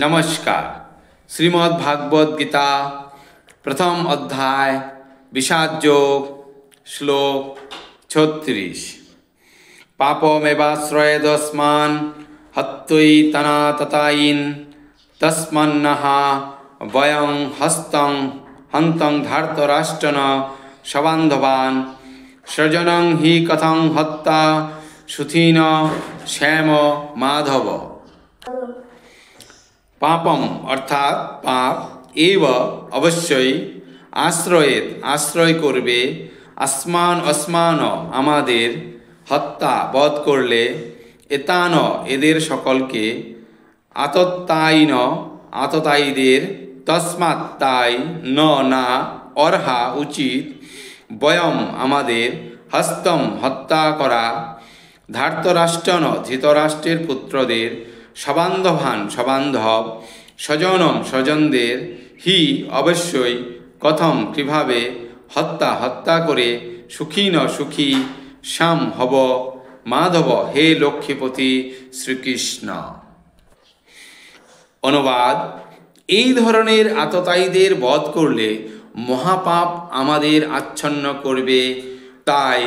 नमस्कार। श्रीमद् भागवत गीता प्रथम अध्याय विषाद योग श्लोक 36। पापमेवाश्रयेदस्मान् हत्वै तना ततायिन् तस्मन्नः वयं हन्तं धर्तराष्ट्रन सबान्धवान् सृजनं हि कथं हत्ता सुखिन श्याम माधव। पापम अर्थात पाप एव अवश्यई आश्रयेत आश्रय करबे अस्मान आमादेर हत्या बध करले एतान एदेर सकलके आततायिन आततायीदेर तस्मात् ताई न ना अर्हा उचित वयम आमादेर हस्तम हत्या करा धार्तराष्ट्रन धृतराष्ट्रेर पुत्रदेर सबान्धवान् सबान्धव स्वजनम स्वजनदेर हि अवश्यई कथम किभाबे हत्या हत्या करे सुखी न सुखी श्याम हब माधव हे लक्ष्मीपति श्रीकृष्ण। अनुवाद এই ধরনের আততায়ীদের বধ করলে মহাপাপ আমাদের আচ্ছন্ন করবে, তাই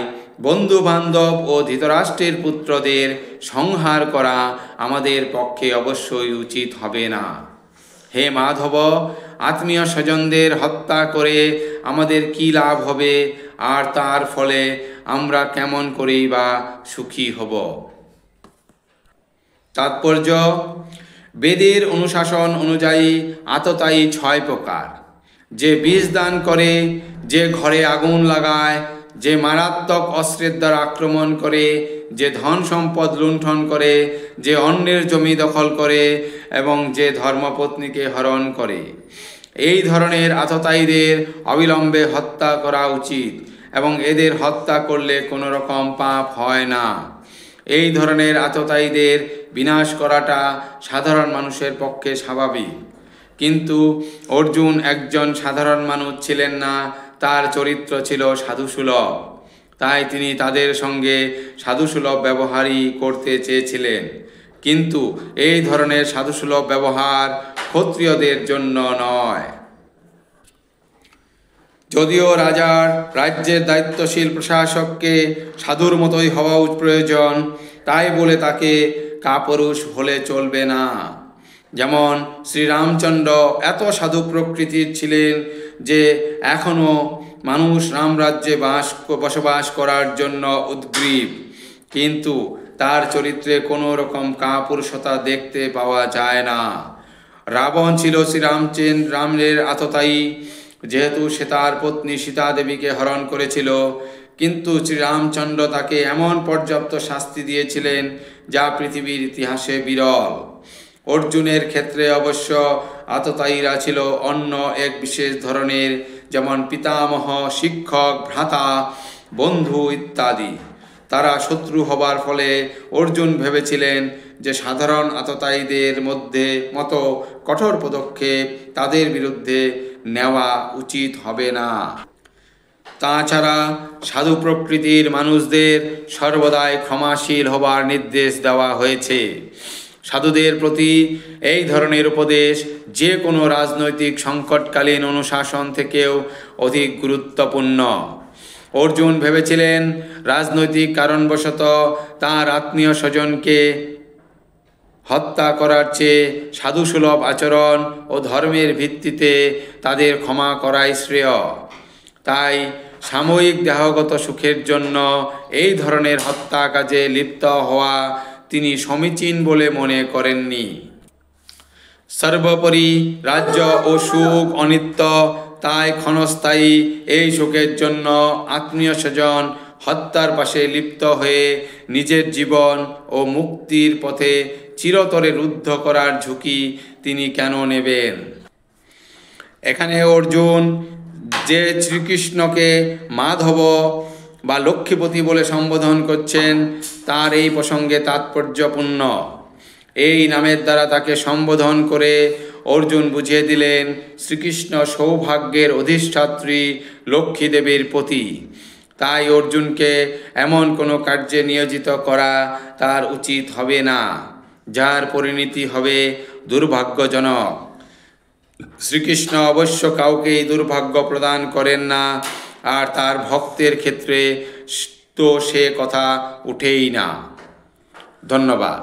বন্ধু বান্ধব ও ধৃতরাষ্ট্রের পুত্রদের সংহার করা আমাদের পক্ষে অবশ্যই উচিত হবে না। হে মাধব, আত্মীয় স্বজনদের হত্যা করে আমাদের কি লাভ হবে, আর তার ফলে আমরা কেমন করেই বা সুখী হব। তাৎপর্য: বেদের অনুশাসন অনুযায়ী আততায়ী 6 প্রকার। যে বিষ দান করে, যে ঘরে আগুন লাগায়, যে মারাত্মক অস্ত্রের দ্বারা আক্রমণ করে, যে ধন সম্পদ লুণ্ঠন করে, যে অন্যের জমি দখল করে এবং যে ধর্মপত্নীকে হরণ করে, এই ধরনের আততায়ীদের অবিলম্বে হত্যা করা উচিত এবং এদের হত্যা করলে কোনো রকম পাপ হয় না। এই ধরনের আততায়ীদের বিনাশ করাটা সাধারণ মানুষের পক্ষে স্বাভাবিক, কিন্তু অর্জুন একজন সাধারণ মানুষ ছিলেন না, তার চরিত্র ছিল সাধুসুলভ, তাই তিনি তাদের সঙ্গে সাধুসুলভ ব্যবহারই করতে চেয়েছিলেন। কিন্তু এই ধরনের সাধুসুলভ ব্যবহার ক্ষত্রিয়দের জন্য নয়। যদিও রাজার রাজ্যের দায়িত্বশীল প্রশাসককে সাধুর মতোই হওয়া প্রয়োজন, তাই বলে তাকে কাপুরুষ হলে চলবে না। যেমন শ্রীরামচন্দ্র এত সাধু প্রকৃতির ছিলেন যে এখনও মানুষ রামরাজ্যে বসবাস করার জন্য উদ্গ্রীব, কিন্তু তার চরিত্রে কোনো রকম কাপুরুষতা দেখতে পাওয়া যায় না। রাবণ ছিল রামের আততায়ী, যেহেতু সে তার পত্নী সীতা দেবীকে হরণ করেছিল, কিন্তু শ্রীরামচন্দ্র তাকে এমন পর্যাপ্ত শাস্তি দিয়েছিলেন যা পৃথিবীর ইতিহাসে বিরল। অর্জুনের ক্ষেত্রে অবশ্য আততায়ীরা ছিল অন্য এক বিশেষ ধরনের, যেমন পিতামহ, শিক্ষক, ভ্রাতা, বন্ধু ইত্যাদি। তারা শত্রু হবার ফলে অর্জুন ভেবেছিলেন যে সাধারণ আততায়ীদের মতো কঠোর পদক্ষেপ তাদের বিরুদ্ধে নেওয়া উচিত হবে না। তাছাড়া সাধু প্রকৃতির মানুষদের সর্বদাই ক্ষমাশীল হবার নির্দেশ দেওয়া হয়েছে। সাধুদের প্রতি এই ধরনের উপদেশ যে কোনো রাজনৈতিক সংকটকালীন অনুশাসন থেকেও অধিক গুরুত্বপূর্ণ। অর্জুন ভেবেছিলেন রাজনৈতিক কারণবশত তাঁর আত্মীয় স্বজনকে হত্যা করার চেয়ে সাধুসুলভ আচরণ ও ধর্মের ভিত্তিতে তাদের ক্ষমা করাই শ্রেয়। তাই সাময়িক দেহগত সুখের জন্য এই ধরনের হত্যা কাজে লিপ্ত হওয়া তিনি সমীচীন বলে মনে করেননি। সর্বোপরি রাজ্য ও সুখ অনিত্য, তাই ক্ষণস্থায়ী এই সুখের জন্য আত্মীয় স্বজন হত্যার পাশে লিপ্ত হয়ে নিজের জীবন ও মুক্তির পথে চিরতরে রুদ্ধ করার ঝুঁকি তিনি কেন নেবেন? এখানে অর্জুন যে শ্রীকৃষ্ণকে মাধব বা লক্ষ্মীপতি বলে সম্বোধন করছেন, তার এই প্রসঙ্গে তাৎপর্যপূর্ণ। এই নামের দ্বারা তাকে সম্বোধন করে অর্জুন বুঝিয়ে দিলেন শ্রীকৃষ্ণ সৌভাগ্যের অধিষ্ঠাত্রী লক্ষ্মী দেবীর পতি। তাই অর্জুনকে এমন কোনো কার্যে নিয়োজিত করা তার উচিত হবে না, যার পরিণতি হবে দুর্ভাগ্যজনক। শ্রীকৃষ্ণ অবশ্য কাউকেই দুর্ভাগ্য প্রদান করেন না, আর তার ভক্তের ক্ষেত্রে তো সে কথা উঠেই না। ধন্যবাদ।